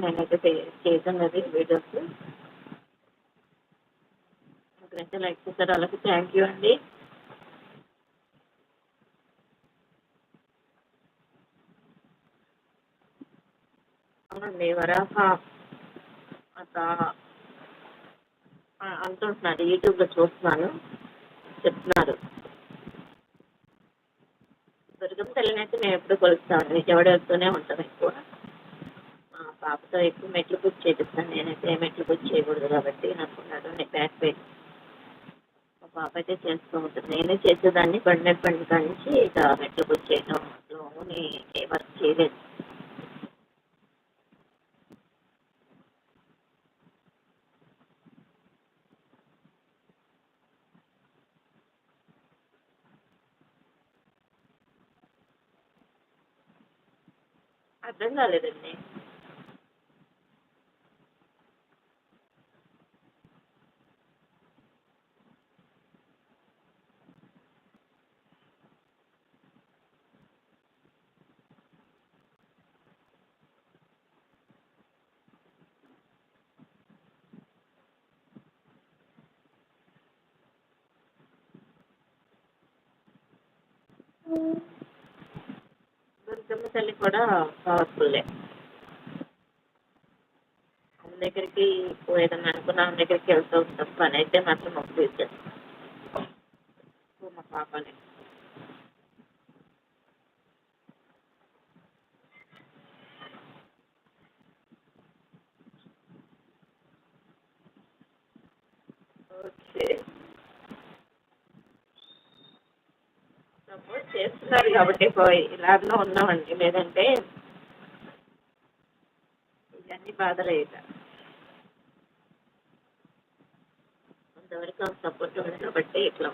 నేనైతే చేశానండి వీడియోస్. ఇక్కడైతే లైక్ చేశారు, అలాగే థ్యాంక్ యూ అండి. అవునండి వరాహ అత అంటుంటున్నాడు, యూట్యూబ్లో చూస్తున్నాను, చెప్తున్నారు. దుర్గమ్మ తల్లిని అయితే మేము ఎప్పుడు కొలుస్తామండి, విజయవాడ వెళ్తూనే ఉంటాం ఎక్కువ. మా పాపతో ఎక్కువ మెట్లు పూజ చేపిస్తాను, నేనైతే మెట్లు పూజ చేయకూడదు కాబట్టి నాకు నడుము బ్యాక్ పెయిన్. మా పాప అయితే చేస్తూ ఉంటుంది, నేనే చేసేదాన్ని బండి నుంచి ఇక మెట్లు పూజ చేయడం లోని ఏ వర్క్ చేయలేదు. అర్థం కాలేదండి. దుర్గమ్మ తల్లి కూడా పవర్ఫుల్లే. ఆమె దగ్గరికి ఏదన్నా అనుకున్న ఆమె దగ్గరికి వెళ్తూ ఉంటాం, పని అయితే మాత్రం మొక్కు ఇచ్చేస్తాం మా పాపని. ఓకే, సపోర్ట్ చేస్తున్నారు కాబట్టి ఇలాగనే ఉన్నామండి, లేదంటే ఇవన్నీ బాధలేదు. కొంతవరకు సపోర్ట్ ఉంది కాబట్టి ఇట్లా.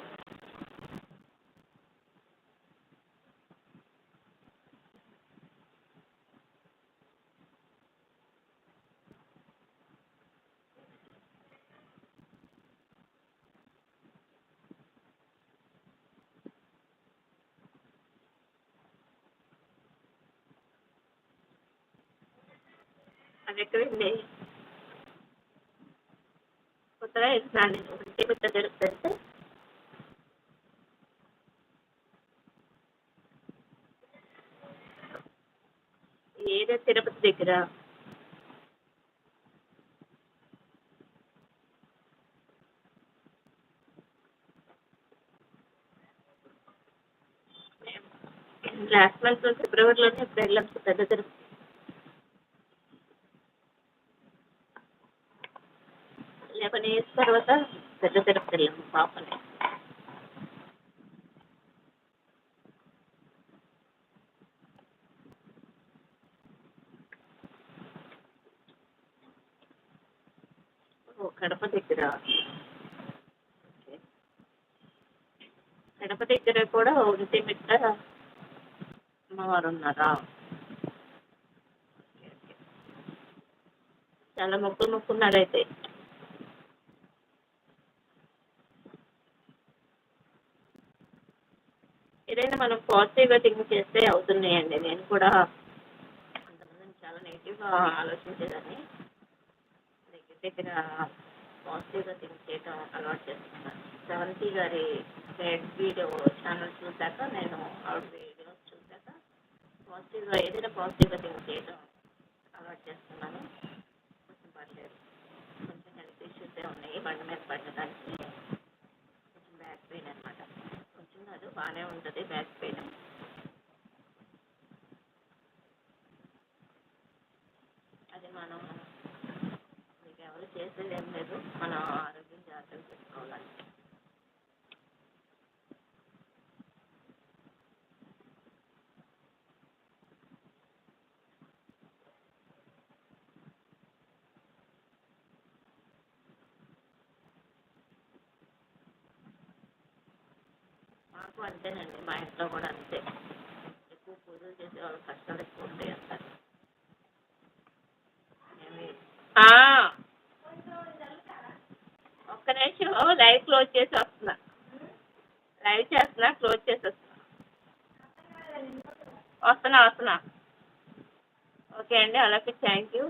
అది ఎక్కడండి? కొత్తగా వేసినాను నేను, ఉంటే కొత్త జరుగుతుంది. ఏదో తిరుపతి దగ్గర. లాస్ట్ మంత్ ఫిబ్రవరిలోనే ఇప్పుడు వెళ్ళాం పెద్ద తిరుపతి. లేకపోతే ఇయర్స్ తర్వాత పెద్ద తిరుపతి వెళ్ళాము పాపని. కడప దగ్గర. కడప దగ్గర కూడా ఒంటి మిట్ట అమ్మవారు ఉన్నారా? చాలా మొక్కులు మొక్కున్నాడైతే. ఏదైనా మనం పాజిటివ్గా థింక్ చేస్తే అవుతున్నాయండి. నేను కూడా అంతమంది చాలా నెగిటివ్గా ఆలోచించేదాన్ని, దగ్గర దగ్గర పాజిటివ్గా థింక్ చేయడం అలవాటు చేస్తున్నాను. శ్రవంతి గారి వీడియో ఛానల్ చూశాక, నేను ఆవిడ వీడియోస్ చూశాక పాజిటివ్గా ఏదైనా పాజిటివ్గా థింక్ చేయడం అలవాటు చేస్తున్నాను. కొంచెం పర్లేదు, కొంచెం హెల్త్ ఇష్యూసే ఉన్నాయి, బండి మీద పడడానికి కొంచెం బ్యాక్ పెయిన్ అనమాట. కొంచెం కాదు, బాగానే ఉంటుంది బ్యాక్ పెయిన్. అది మనం మీకు ఎవరు చేసేది ఏం లేదు, మన ఆరోగ్యం జాగ్రత్తగా పెట్టుకోవాలి. మాకు అంతేనండి, మా ఇంట్లో కూడా అంతే. ఎక్కువ పూజలు చేసే వాళ్ళు కష్టాలు ఎక్కువ ఉంటాయి అంటారు. ఆ, ఒక్క నిమిషం లైవ్ క్లోజ్ చేసి వస్తున్నా, లైవ్ చేస్తున్నా, క్లోజ్ చేసి వస్తున్నా. ఓకే అండి, అలాగే థ్యాంక్ యూ.